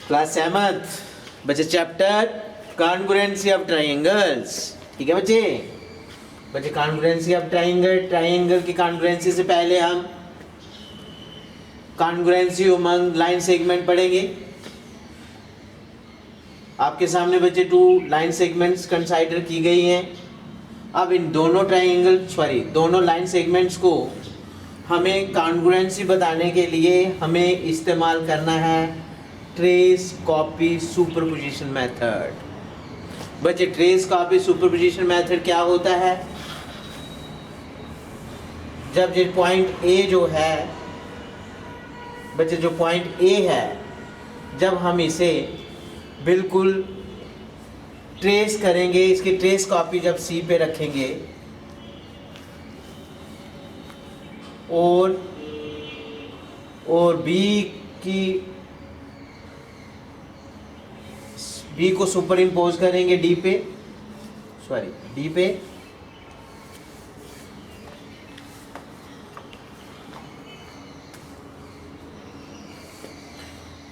Class 7th बच्चे chapter congruency of triangles. ठीक है बच्चे, कॉन्ग्रुएंसी ऑफ ट्राइंगल की कॉन्ग्रुएंसी से पहले हम कॉन्ग्रुएंसी अमंग लाइन सेगमेंट पढ़ेंगे। आपके सामने बच्चे 2 लाइन सेगमेंट्स कंसाइडर की गई हैं। अब इन दोनों लाइन सेगमेंट्स को हमें कॉन्ग्रुएंसी बताने के लिए हमें इस्तेमाल करना है ट्रेस कॉपी सुपरपोजिशन मेथड। बच्चे ट्रेस कॉपी सुपरपोजिशन मेथड क्या होता है? जब ये पॉइंट ए जो है बच्चे, जो पॉइंट ए है, जब हम इसे बिल्कुल ट्रेस करेंगे, इसकी ट्रेस कॉपी जब सी पे रखेंगे और बी को सुपर इम्पोज करेंगे डी पे,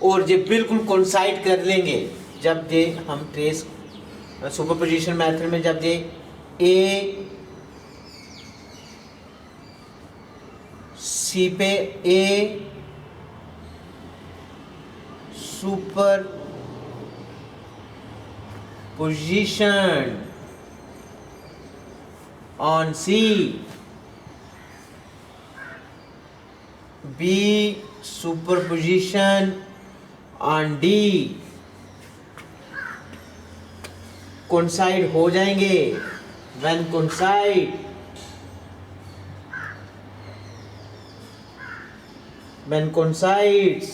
और ये बिल्कुल कोइंसाइड कर लेंगे। जब ये हम ट्रेस सुपरपोजिशन मेथड में जब ये ए सी पे A superposition on C, B superposition on D coincide हो जाएंगे। व्हेन कोइंसाइड्स,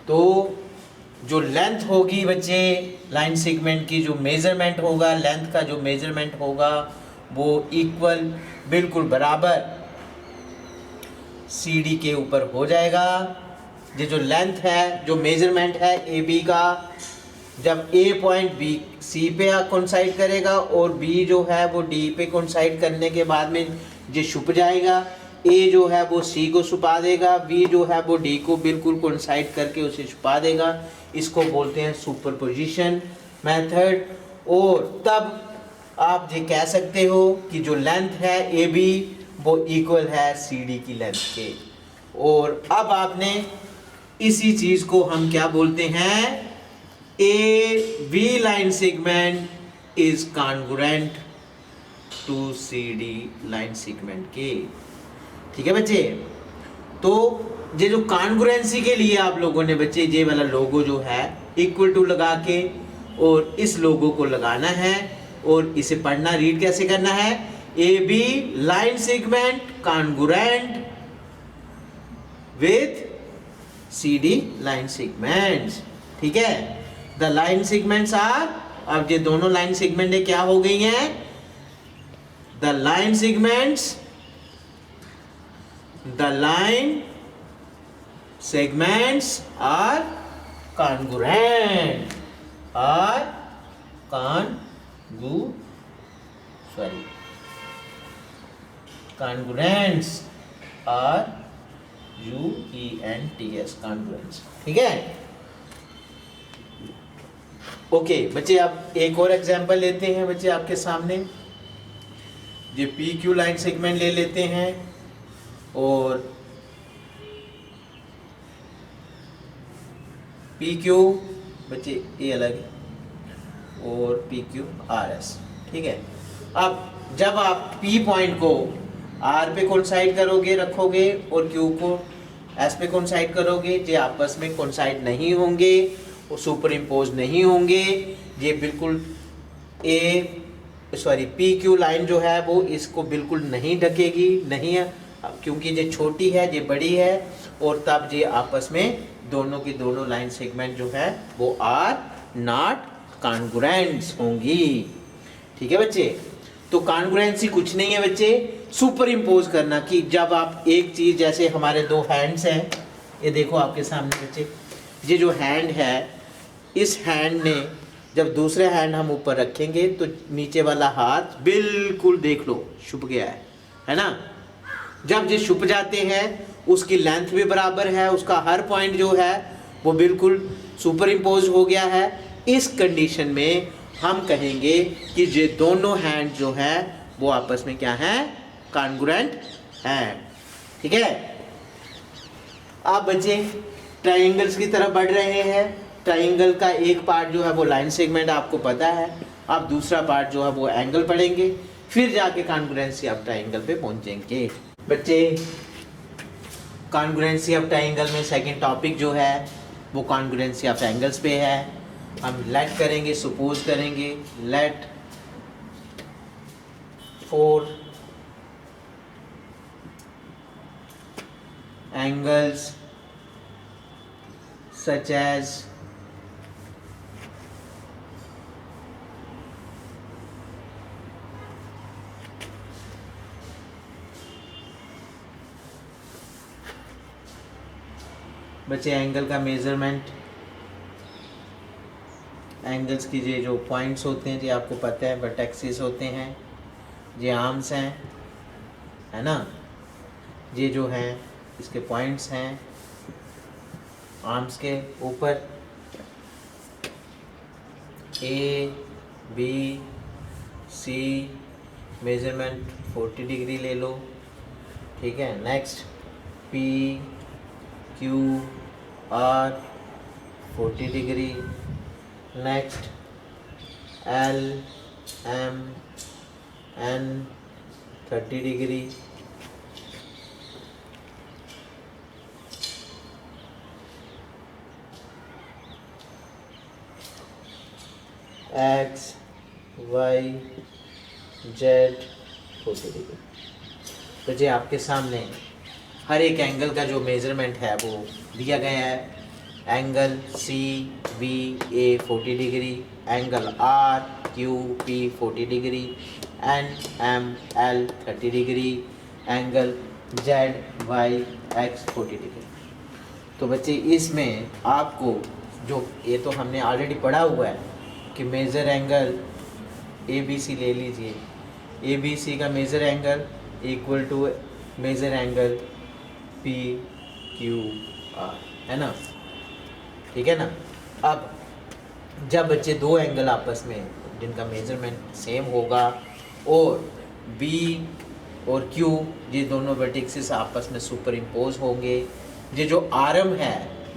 तो जो लेंथ होगी बच्चे लाइन सेगमेंट की, जो मेजरमेंट होगा, लेंथ का जो मेजरमेंट होगा वो इक्वल, बिल्कुल बराबर सी डी के ऊपर हो जाएगा। ये जो लेंथ है, जो मेजरमेंट है ए बी का, जब ए पॉइंट बी सी पे कोइंसाइड करेगा और बी जो है वो डी पे कोइंसाइड करने के बाद में ये छुप जाएगा। ए जो है वो सी को छुपा देगा, बी जो है वो डी को बिल्कुल कोइंसाइड करके उसे छुपा देगा। इसको बोलते हैं सुपरपोजिशन मेथड। और तब आप ये कह सकते हो कि जो लेंथ है ए बी वो इक्वल है सी डी की लेंथ के। और अब आपने इसी चीज को हम क्या बोलते हैं? A B line segment is congruent to C D line segment के। ठीक है बच्चे, तो ये जो कॉन्ग्रुएंसी के लिए आप लोगों ने बच्चे ये वाला लोगो जो है इक्वल टू लगा के और इस लोगो को लगाना है और इसे पढ़ना, रीड कैसे करना है? A B line segment congruent with C D line segments. ठीक है, द लाइन सेगमेंट्स आर, अब ये दोनों लाइन सेगमेंट क्या हो गई हैं? The line segments are congruent, congruents are UENTS, congruents। ठीक है, ओके बच्चे, अब एक और एग्जांपल लेते हैं बच्चे आपके सामने। ये पी क्यू लाइन सेगमेंट ले लेते हैं और पी क्यू बच्चे ये अलग है और पी क्यू आर एस। ठीक है, अब जब आप पी पॉइंट को आर पे कोइंसाइड करोगे, रखोगे, और क्यू को एस पे कोइंसाइड करोगे, ये आपस में कोइंसाइड नहीं होंगे और सुपर इम्पोज नहीं होंगे। ये बिल्कुल पी क्यू लाइन जो है वो इसको बिल्कुल नहीं ढकेगी, नहीं है, क्योंकि ये छोटी है, ये बड़ी है, और तब ये आपस में दोनों की दोनों लाइन सेगमेंट जो है वो आर नॉट कॉन्ग्रुएंट्स होंगी। ठीक है बच्चे, तो कॉन्ग्रुएंसी कुछ नहीं है बच्चे, सुपर इम्पोज करना। कि जब आप एक चीज, जैसे हमारे 2 हैंड्स हैं, ये देखो आपके सामने बच्चे, ये जो हैंड है, इस हैंड ने जब दूसरे हैंड हम ऊपर रखेंगे तो नीचे वाला हाथ बिल्कुल देख लो छुप गया है ना। जब ये छुप जाते हैं उसकी लेंथ भी बराबर है, उसका हर पॉइंट जो है वो बिल्कुल सुपर इम्पोज हो गया है। इस कंडीशन में हम कहेंगे कि ये दोनों हैंड जो है वो आपस में क्या है, कॉन्ग्रुएंट हैं। ठीक है। आप बच्चे ट्राइंगल्स की तरफ बढ़ रहे हैं। ट्राइंगल का एक पार्ट जो है वो लाइन सेगमेंट आपको पता है, आप दूसरा पार्ट जो है वो एंगल पढ़ेंगे, फिर जाके कॉन्ग्रुएंसी ऑफ ट्राइंगल पे पहुंचेंगे। बच्चे कॉन्ग्रुएंसी ऑफ ट्राइंगल में सेकंड टॉपिक जो है वो कॉन्ग्रुएंसी ऑफ एंगल्स पे है। हम लेट करेंगे, सपोज करेंगे, लेट 4 angles such as बच्चे एंगल का मेजरमेंट, एंगल्स की जो पॉइंट्स होते हैं जी आपको पता है, वर्टेक्सेस होते हैं, ये आर्म्स हैं, है ना, ये जो हैं इसके पॉइंट्स हैं आर्म्स के ऊपर। A B C measurement 40 degree ले लो। ठीक है। Next P Q R 40 degree. Next L M N 30 degree. X Y Z 40 degree. तो जी आपके सामने हर एक एंगल का जो मेज़रमेंट है वो दिया गया है। Angle C V A 40 degree, angle R Q P 40 degree, N M L 30 degree, angle Z Y X 40 degree. तो बच्चे इसमें आपको जो ये तो हमने ऑलरेडी पढ़ा हुआ है कि measure angle A B C ले लीजिए। ए बी सी का measure angle equal to measure angle P Q R, है ना। ठीक है ना। अब जब बच्चे दो एंगल आपस में जिनका मेजरमेंट सेम होगा और बी और क्यू ये दोनों वर्टिक्सेस आपस में सुपर इम्पोज होंगे, ये जो आर्म है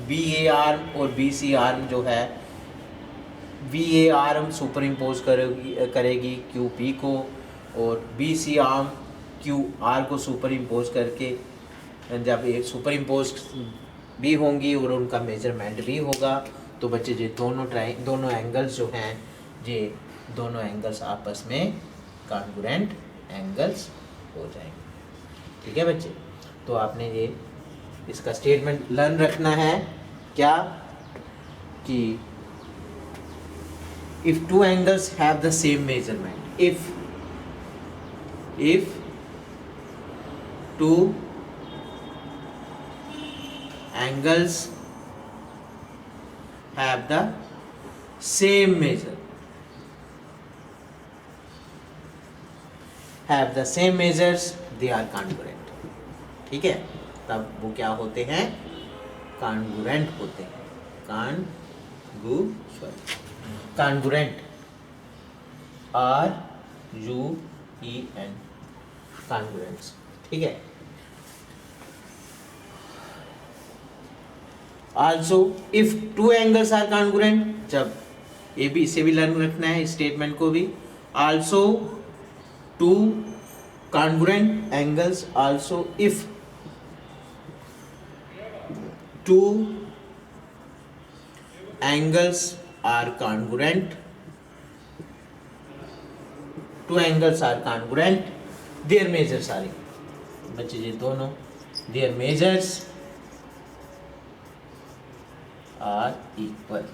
बी ए आर्म और बी सी आर्म जो है, B A arm superimpose करेगी क्यू पी को, और B C arm Q R को सुपर इम्पोज करके जब एक सुपर इम्पोज भी होंगी और उनका मेजरमेंट भी होगा, तो बच्चे ये दोनों एंगल्स जो हैं ये दोनों एंगल्स आपस में कॉन्ग्रुएंट एंगल्स हो जाएंगे। ठीक है बच्चे। तो आपने ये इसका स्टेटमेंट लर्न रखना है क्या, कि if two angles have the same measurement, if two angles have the same measures, they are congruent। ठीक है। तब वो क्या होते हैं, कॉन्ग्रुएंट होते हैं। Congruent RUEN congruents. ठीक है। Also if two angles are congruent, जब ए बी से भी लर्न रखना है स्टेटमेंट को भी। Also two congruent angles, also if to angles are congruent, two angles are congruent, their measures are equal। बच्चे ये दोनों their measures are equal।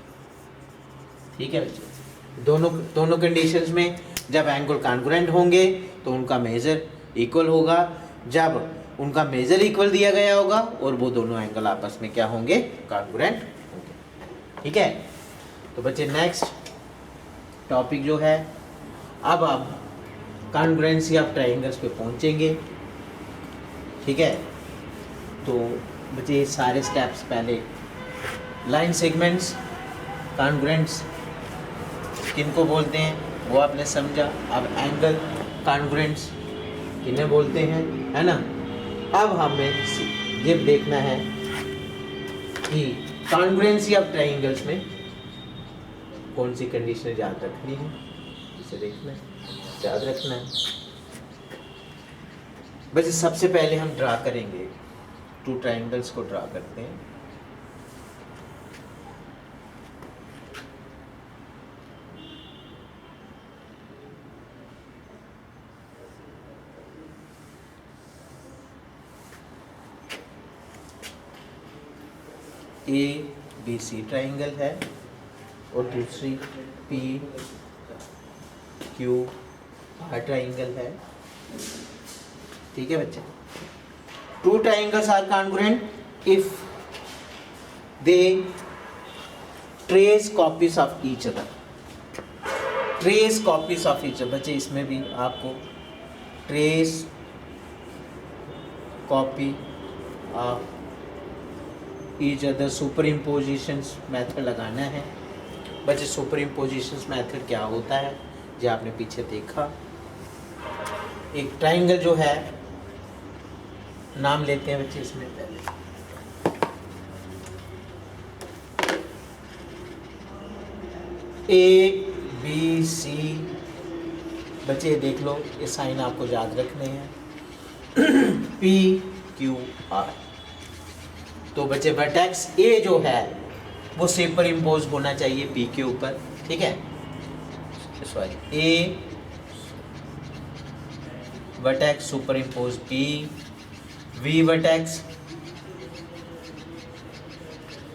ठीक है बच्चे। दोनों कंडीशंस में जब एंगल कॉन्ग्रुएंट होंगे तो उनका मेजर इक्वल होगा, जब उनका मेजर इक्वल दिया गया होगा और वो दोनों एंगल आपस में क्या होंगे, कॉन्ग्रुएंट होंगे। ठीक है। तो बच्चे नेक्स्ट टॉपिक जो है, अब आप कॉन्ग्रुएंसी ऑफ ट्रायंगल्स पे पहुंचेंगे। ठीक है। तो बच्चे ये सारे स्टेप्स पहले लाइन सेगमेंट्स कॉन्ग्रुएंट्स किनको बोलते हैं वो आपने समझा। अब एंगल कॉन्ग्रुएंट्स किन्हें बोलते हैं, है ना। अब हमें ये देखना है कि कॉन्ग्रुएंसी ऑफ ट्रायंगल्स में कौन सी कंडीशन याद रखनी है, इसे देखना है, याद रखना है। बस सबसे पहले हम ड्रा करेंगे, टू ट्रायंगल्स को ड्रा करते हैं। ABC ट्रायंगल है और दूसरी PQR ट्रायंगल है। ठीक है बच्चे, two triangles are congruent if they trace copies of each other. Trace copies of each other, बच्चे इसमें भी आपको trace copy of each other superimpositions method लगाना है। बच्चे सुपर इम्पोजिशंस मैथड क्या होता है, जो आपने पीछे देखा। एक ट्रायंगल जो है, नाम लेते हैं बच्चे इसमें पहले। ABC, बच्चे ये देख लो, ये साइन आपको याद रखने हैं। PQR, तो बच्चे वर्टेक्स ए जो है वो सुपर इम्पोज होना चाहिए पी के ऊपर। ठीक है, sorry, A vertex superimpose P, V vertex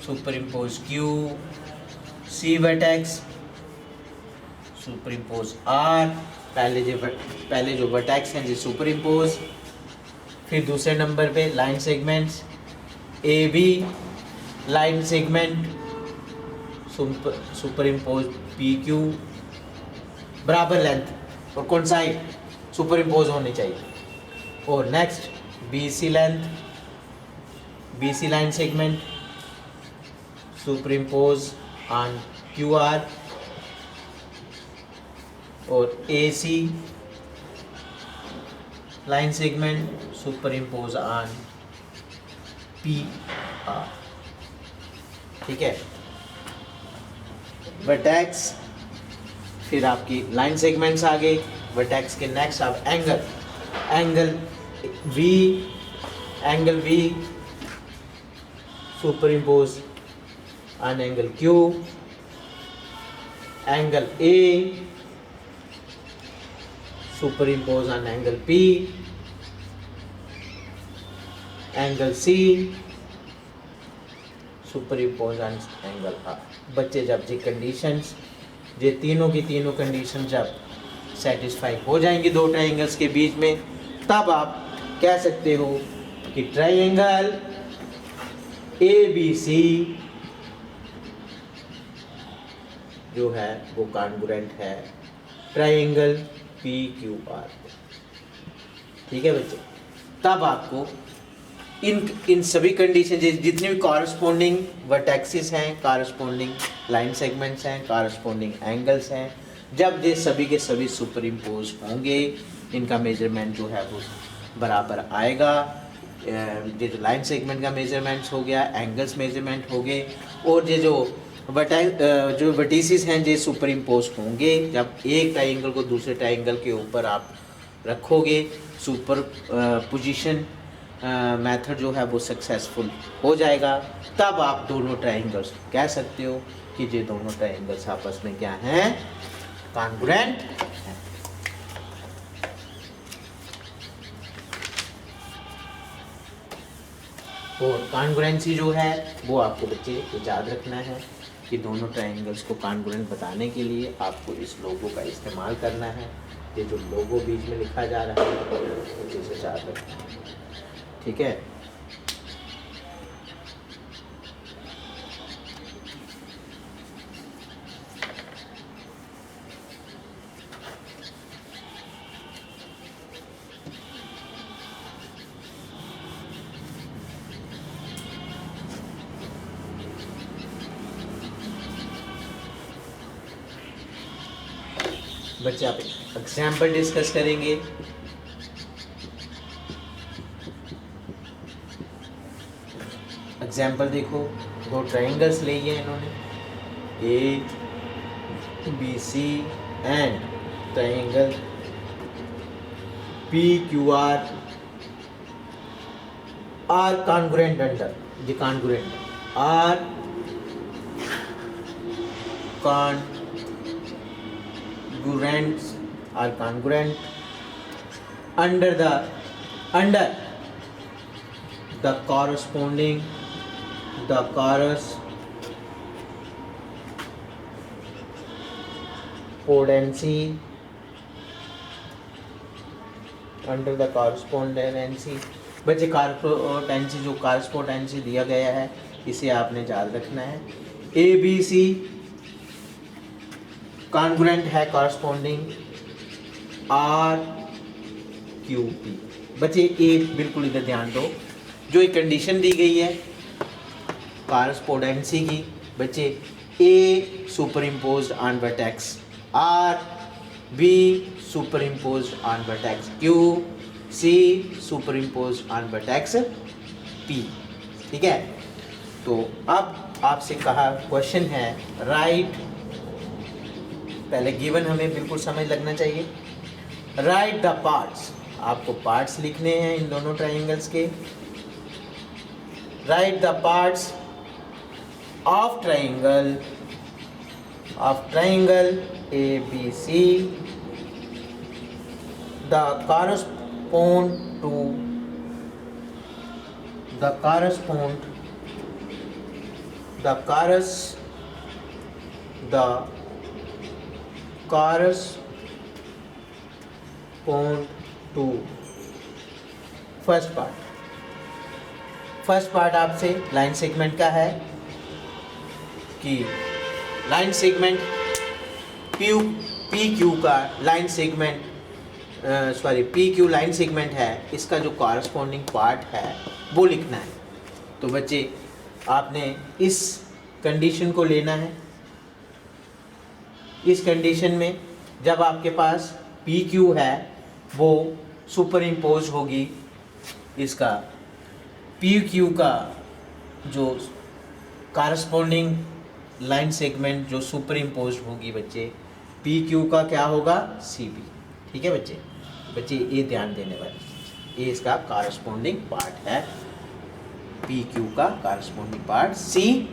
superimpose Q, C vertex superimpose R. पहले जो वर्टेक्स हैं जी सुपर इम्पोज, फिर दूसरे नंबर पे line segments A B, line segment superimpose P Q, बराबर लेंथ और कौन साइड सुपर इम्पोज होनी चाहिए। और next BC length, BC line segment superimpose on QR, और AC line segment superimpose on PR। ठीक है, vertex, फिर आपकी लाइन सेगमेंट्स आ गए। वर्टेक्स के नेक्स्ट आप angle V super impose on angle Q, angle A super impose on angle P, angle C super impose on angle R। बच्चे जब ये कंडीशंस, ये तीनों की तीनों कंडीशन जब सेटिस्फाई हो जाएंगी दो ट्रायंगल्स के बीच में, तब आप कह सकते हो कि ट्रायंगल ABC जो है वो कॉन्ग्रुएंट है ट्रायंगल PQR। ठीक है बच्चे, तब आपको इन सभी कंडीशन जितने भी कॉरस्पॉन्डिंग वर्टेक्सेस हैं, कॉरस्पॉन्डिंग लाइन सेगमेंट्स हैं, कॉरस्पॉन्डिंग एंगल्स हैं, जब ये सभी के सभी सुपर इम्पोज होंगे, इनका मेजरमेंट जो है वो बराबर आएगा। ये जो लाइन सेगमेंट का मेजरमेंट्स हो गया, एंगल्स मेजरमेंट हो गए, और ये जो वर्टिसेस हैं ये सुपर इम्पोज होंगे। जब एक ट्रायंगल को दूसरे ट्रायंगल के ऊपर आप रखोगे, सुपर पोजीशन मेथड जो है वो सक्सेसफुल हो जाएगा, तब आप दोनों ट्रायंगल्स कह सकते हो कि ये दोनों ट्रायंगल्स आपस में क्या हैं, कॉन्ग्रुएंट हैं। और कॉन्ग्रुएंसी जो है वो आपको बच्चे याद रखना है कि दोनों ट्रायंगल्स को कॉन्ग्रुएंट बताने के लिए आपको इस लोगो का इस्तेमाल करना है। ये जो लोगो बीच में लिखा जा रहा है उसे याद रखना है। ठीक है, बच्चे आप एग्जाम्पल डिस्कस करेंगे। एग्जाम्पल देखो, दो ट्राइंगल्स लिए हैं इन्होंने, A B C and triangle P Q R congruent under, ये congruent are congruent under the corresponding correspondency बच्चे कॉरस्पोंडेंसी, जो कॉरस्पोंडेंसी दिया गया है इसे आपने याद रखना है। ए बी सी कॉन्ग्रुएंट है कॉरस्पोंडिंग आर क्यू पी। बच्चे ए बिल्कुल इधर ध्यान दो, जो एक कंडीशन दी गई है कॉरस्पोंडेंसी की, बच्चे A superimpose on vertex R, B superimpose on vertex Q, C superimpose on vertex P. ठीक है, तो अब आपसे कहा क्वेश्चन है राइट, पहले गिवन हमें बिल्कुल समझ लगना चाहिए। राइट द पार्ट्स, आपको पार्ट्स लिखने हैं इन दोनों ट्राइंगल्स के। Write the parts of triangle A B C the correspond to first part आपसे लाइन सेगमेंट का है कि लाइन सेगमेंट पी क्यू का line segment P Q line segment है, इसका जो कॉरस्पॉन्डिंग पार्ट है वो लिखना है। तो बच्चे आपने इस कंडीशन को लेना है। इस कंडीशन में जब आपके पास पी क्यू है वो सुपर इम्पोज होगी, इसका पी क्यू का जो कॉरस्पॉन्डिंग लाइन सेगमेंट जो सुपर इम्पोज होगी बच्चे, पी क्यू का क्या होगा, सी बी। ठीक है बच्चे ये ध्यान देने वाले, ये इसका कॉरस्पॉन्डिंग पार्ट है, पी क्यू का कॉरस्पॉन्डिंग पार्ट सी बी।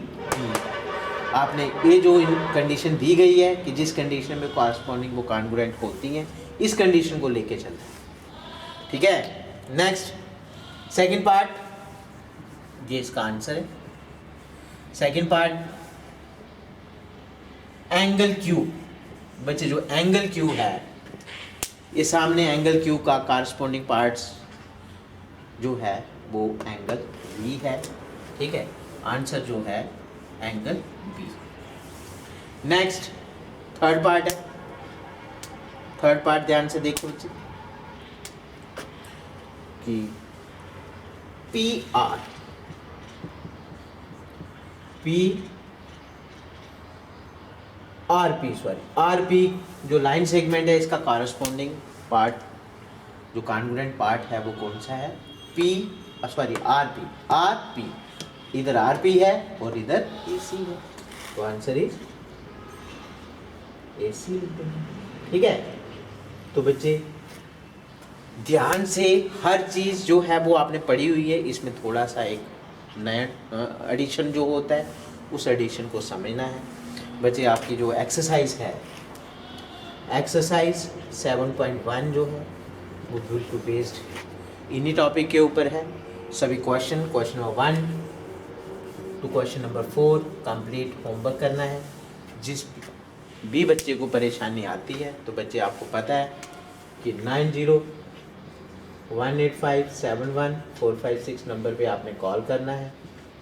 आपने ये जो कंडीशन दी गई है कि जिस कंडीशन में कॉरस्पॉन्डिंग वो कॉन्ग्रुएंट होती हैं, इस कंडीशन को लेके चलना है। ठीक है, नेक्स्ट सेकंड पार्ट, ये इसका आंसर है। Second part angle Q. बच्चे जो एंगल क्यू है, ये सामने एंगल क्यू का कॉरस्पॉन्डिंग पार्ट्स जो है वो एंगल बी है। ठीक है, आंसर जो है angle B. Next third part है। थर्ड पार्ट ध्यान से देखो बच्चे कि पी आर पी जो लाइन सेगमेंट है इसका कॉरस्पॉन्डिंग पार्ट जो कॉन्ग्रुएंट पार्ट है वो कौन सा है, आर पी। इधर आर पी है और इधर ए सी है, तो आंसर इज ए सी लिखते हैं। ठीक है, तो बच्चे ध्यान से हर चीज़ जो है वो आपने पढ़ी हुई है, इसमें थोड़ा सा एक नया एडिशन जो होता है उस एडिशन को समझना है। बच्चे आपकी जो एक्सरसाइज है, एक्सरसाइज 7.1 जो है वो बिल्कुल बेस्ड इन्हीं टॉपिक के ऊपर है। सभी question number 1 to question number 4 complete homework करना है। जिस भी बच्चे को परेशानी आती है तो बच्चे आपको पता है कि 9018571456 नंबर पे आपने कॉल करना है।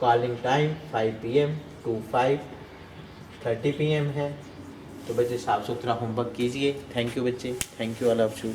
Calling time 5 PM to 5:30 PM है। तो बच्चे साफ सुथरा होमवर्क कीजिए। थैंक यू बच्चे, thank you, all of you.